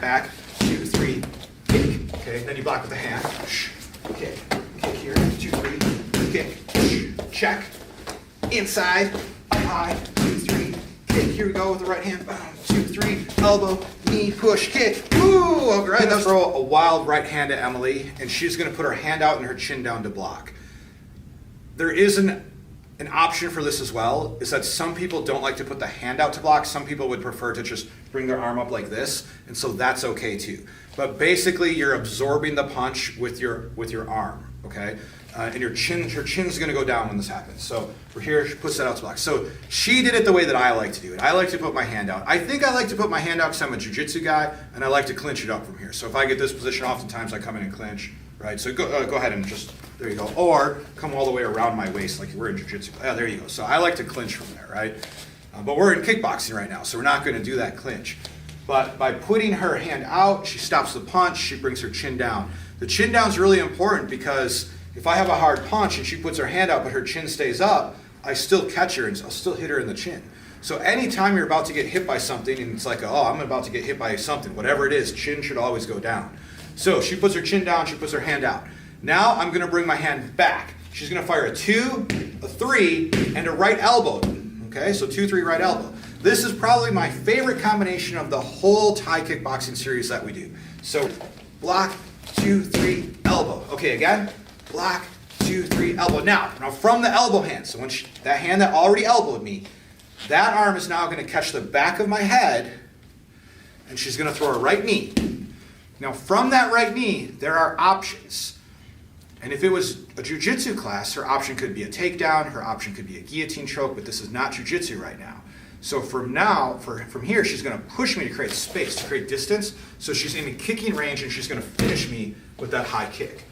back, 2, 3, kick. Okay, then you block with the hand. Kick, kick here, 2, 3, kick, check. Inside, up high, 2, 3, kick. Here we go with the right hand. 2, 3, elbow, knee, push, kick. Woo! All right, let's throw a wild right hand at Emily, and she's going to put her hand out and her chin down to block. There is an option for this as well, is that some people don't like to put the hand out to block. Some people would prefer to just bring their arm up like this, and so that's okay too. But basically, you're absorbing the punch with your arm, okay? And her chin's going to go down when this happens. So we're here, she puts that out to block. So she did it the way that I like to do it. I like to put my hand out. I think I like to put my hand out because I'm a jiu-jitsu guy, and I like to clinch it up from here. So if I get this position, oftentimes I come in and clinch, right? So go ahead and just, there you go. Or come all the way around my waist like we're in jiu-jitsu. Yeah, there you go. So I like to clinch from there, right? But we're in kickboxing right now, so we're not going to do that clinch. But by putting her hand out, she stops the punch, she brings her chin down. The chin down is really important because if I have a hard punch and she puts her hand out but her chin stays up, I still catch her and I'll still hit her in the chin. So anytime you're about to get hit by something and it's like, oh, I'm about to get hit by something, whatever it is, chin should always go down. So she puts her chin down, she puts her hand out. Now I'm going to bring my hand back. She's going to fire a 2, a 3, and a right elbow. Okay, so 2, 3, right elbow. This is probably my favorite combination of the whole Thai kickboxing series that we do. So block, 2, 3, elbow. Okay, again, block, 2, 3, elbow. Now from the elbow hand, so when that hand that already elbowed me, that arm is now going to catch the back of my head, and she's going to throw a right knee. Now from that right knee, there are options. And if it was a jiu-jitsu class, her option could be a takedown, her option could be a guillotine choke, but this is not jiu-jitsu right now. So from here, she's going to push me to create space, to create distance. So she's in kicking range, and she's going to finish me with that high kick.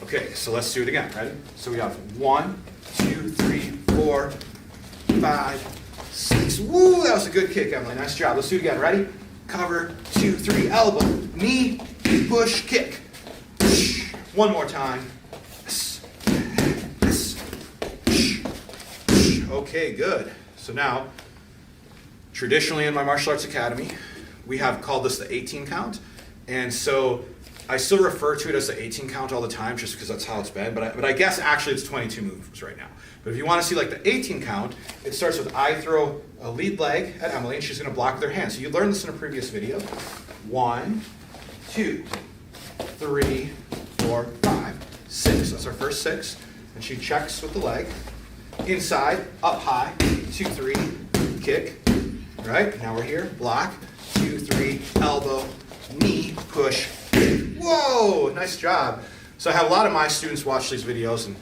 Okay, so let's do it again. Ready? So we have 1, 2, 3, 4, 5, 6. Woo, that was a good kick, Emily. Nice job. Let's do it again. Ready? Cover, 2, 3, elbow, knee, push, kick. One more time. Okay, good. So now, traditionally in my martial arts academy, we have called this the 18 count. And so I still refer to it as the 18 count all the time just because that's how it's been. But I guess actually it's 22 moves right now. But if you want to see like the 18 count, it starts with I throw a lead leg at Emily and she's going to block with her hand. So you learned this in a previous video. 1, 2, 3, 4, 5, 6. That's our first 6. And she checks with the leg. Inside, up high, 2, 3, kick. All right, now we're here. Block, 2, 3, elbow, knee, push, kick. Whoa, nice job. So I have a lot of my students watch these videos and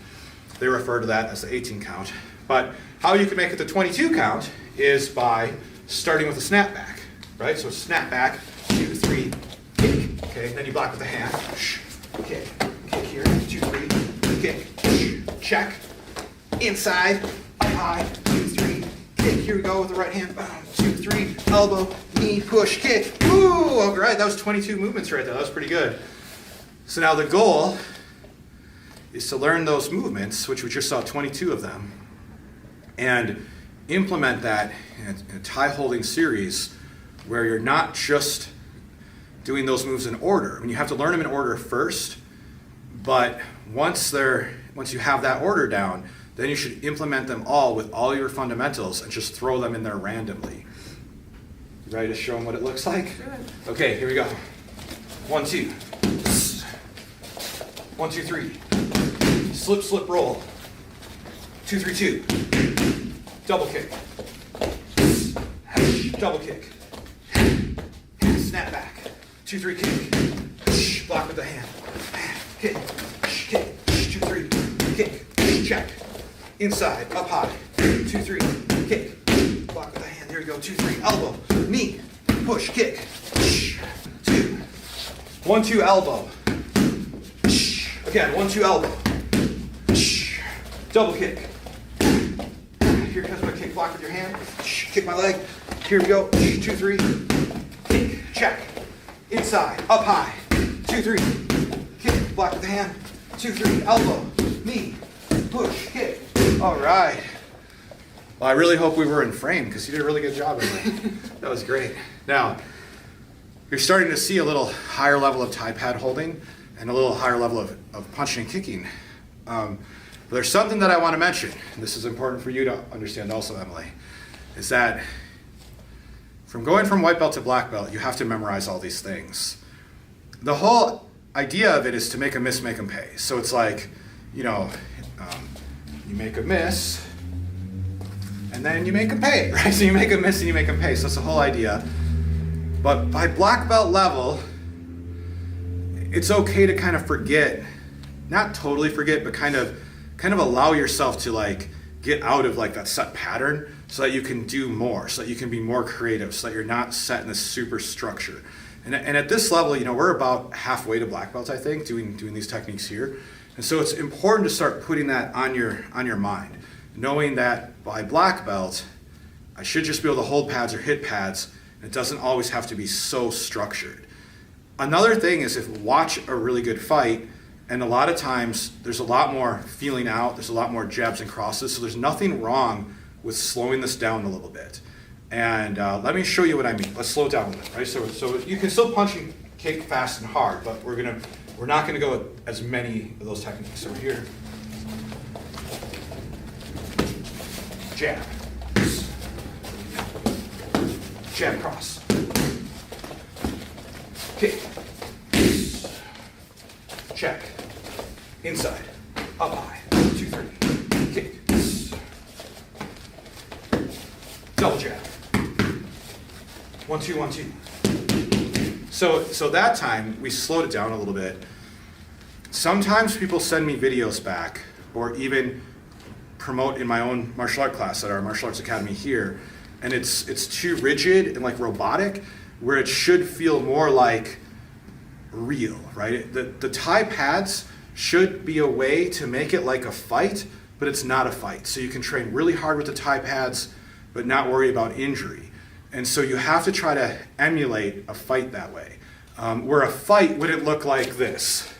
they refer to that as the 18 count. But how you can make it the 22 count is by starting with a snapback, right? So snapback, 2, 3, kick. Okay, then you block with the hand. Kick, kick here, 2, 3, kick, check. Inside, up high, 2, 3, kick. Here we go with the right hand. 2, 3, elbow, knee, push, kick. Woo! All right, that was 22 movements right there. That was pretty good. So now the goal is to learn those movements, which we just saw 22 of them, and implement that in a Thai holding series where you're not just doing those moves in order. I mean, you have to learn them in order first, but once you have that order down, then you should implement them all with all your fundamentals and just throw them in there randomly. You ready to show them what it looks like? Sure. Okay, here we go. 1, 2. 1, 2, 3. Slip, slip, roll. 2, 3, 2. Double kick. Double kick. Snap back. 2, 3, kick. Block with the hand. Kick. Kick. 2, 3. Kick. Check. Inside. Up high. 2, 3. Kick. Block with the hand. There you go. 2, 3. Elbow. Knee. Push. Kick. 2. 1, 2. Elbow. Again. 1, 2. Elbow. Double kick. Here comes my kick. Block with your hand. Kick my leg. Here we go. 2, 3. Kick. Check. Inside. Up high. 2, 3. Kick. Block with the hand. 2, 3. Elbow. Knee. Push. Kick. All right. Well, I really hope we were in frame because you did a really good job of it. That was great. Now, you're starting to see a little higher level of Thai pad holding and a little higher level of punching and kicking. But there's something that I want to mention, and this is important for you to understand also, Emily, is that from going from white belt to black belt, you have to memorize all these things. The whole idea of it is to make a miss, make them pay. So it's like, you know, you make a miss, and then you make them pay, right? So you make a miss and you make them pay. So that's the whole idea. But by black belt level, it's okay to kind of forget, not totally forget, but kind of allow yourself to like get out of like that set pattern so that you can do more, so that you can be more creative, so that you're not set in this super structure. And at this level, you know, we're about halfway to black belts, I think, doing these techniques here. And so it's important to start putting that on your mind, knowing that by black belt, I should just be able to hold pads or hit pads. It doesn't always have to be so structured. Another thing is if watch a really good fight, and a lot of times there's a lot more feeling out, there's a lot more jabs and crosses, so there's nothing wrong with slowing this down a little bit. And let me show you what I mean. Let's slow it down a little bit, right? So you can still punch and kick fast and hard, but we're not gonna go with as many of those techniques. So here, jab, jab cross, kick, check, inside, up high, 2, 3, kick, double jab, 1, 2, 1, 2. So that time we slowed it down a little bit. Sometimes people send me videos back, or even promote in my own martial art class at our martial arts academy here, and it's too rigid and like robotic, where it should feel more like real, right? The Thai pads should be a way to make it like a fight, but it's not a fight. So you can train really hard with the Thai pads, but not worry about injury. And so you have to try to emulate a fight that way. Where a fight wouldn't look like this.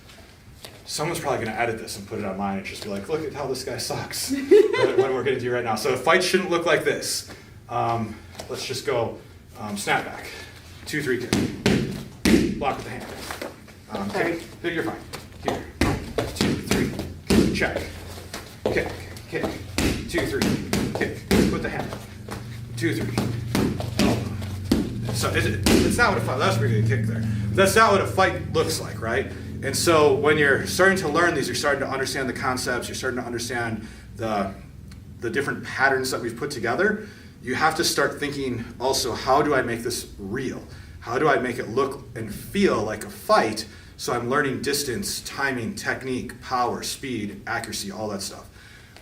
Someone's probably going to edit this and put it online and just be like, look at how this guy sucks. what we're going to do right now. So a fight shouldn't look like this. Let's just go snap back. 2, 3, kick. Block with the hand. Okay, here you're fine. Here. 2, 3, check. Kick, kick. 2, 3, kick. With the hand. 2, 3. So it's not what a fight, that was a pretty good kick there. That's not what a fight looks like, right? And so when you're starting to learn these, you're starting to understand the concepts, you're starting to understand the different patterns that we've put together, you have to start thinking also, how do I make this real? How do I make it look and feel like a fight? So I'm learning distance, timing, technique, power, speed, accuracy, all that stuff.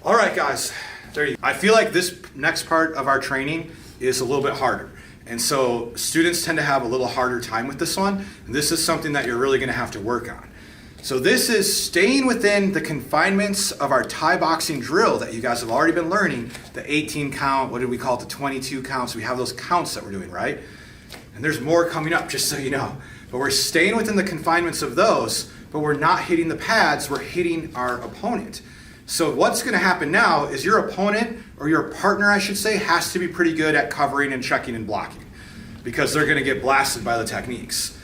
All right, guys, there you go. I feel like this next part of our training is a little bit harder. And so students tend to have a little harder time with this one. And this is something that you're really gonna have to work on. So this is staying within the confinements of our Thai boxing drill that you guys have already been learning, the 18 count, what did we call it, the 22 counts. We have those counts that we're doing, right? And there's more coming up, just so you know. But we're staying within the confinements of those, but we're not hitting the pads, we're hitting our opponent. So what's going to happen now is your opponent, or your partner I should say, has to be pretty good at covering and checking and blocking, because they're going to get blasted by the techniques.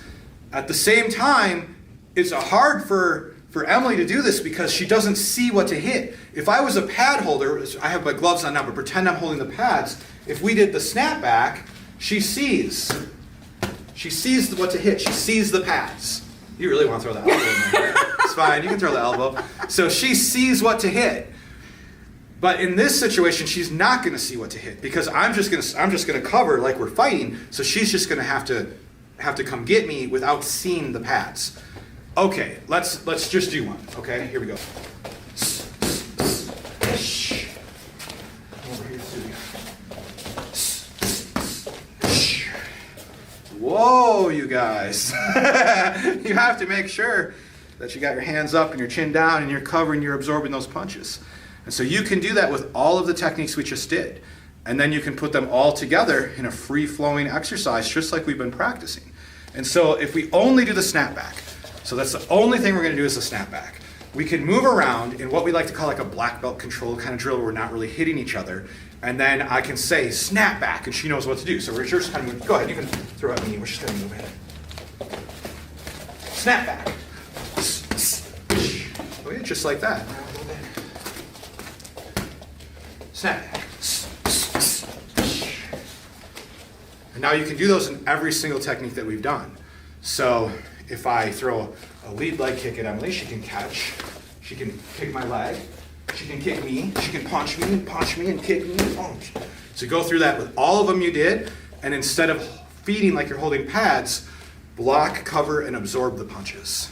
At the same time, it's hard for Emily to do this because she doesn't see what to hit. If I was a pad holder, I have my gloves on now, but pretend I'm holding the pads. If we did the snapback, she sees what to hit. She sees the pads. You really want to throw the elbow in there. It's fine, you can throw the elbow. So she sees what to hit. But in this situation, she's not going to see what to hit because I'm just going to cover like we're fighting. So she's just going to have to come get me without seeing the pads. Okay, let's just do one. Okay, here we go. Over here too. Whoa, you guys. You have to make sure that you got your hands up and your chin down and you're covering, you're absorbing those punches. And so you can do that with all of the techniques we just did. And then you can put them all together in a free-flowing exercise just like we've been practicing. And so if we only do the snapback, so that's the only thing we're going to do is the snapback. We can move around in what we like to call like a black belt control kind of drill where we're not really hitting each other. And then I can say snap back and she knows what to do. So we're just kind of moving. Go ahead, you can throw at me. We're just going to move in. Snap back. Okay, just like that. Snap back. And now you can do those in every single technique that we've done. So if I throw a lead leg kick at Emily, she can catch. She can kick my leg. She can kick me. She can punch me and kick me and punch. So go through that with all of them you did, and instead of feeding like you're holding pads, block, cover, and absorb the punches.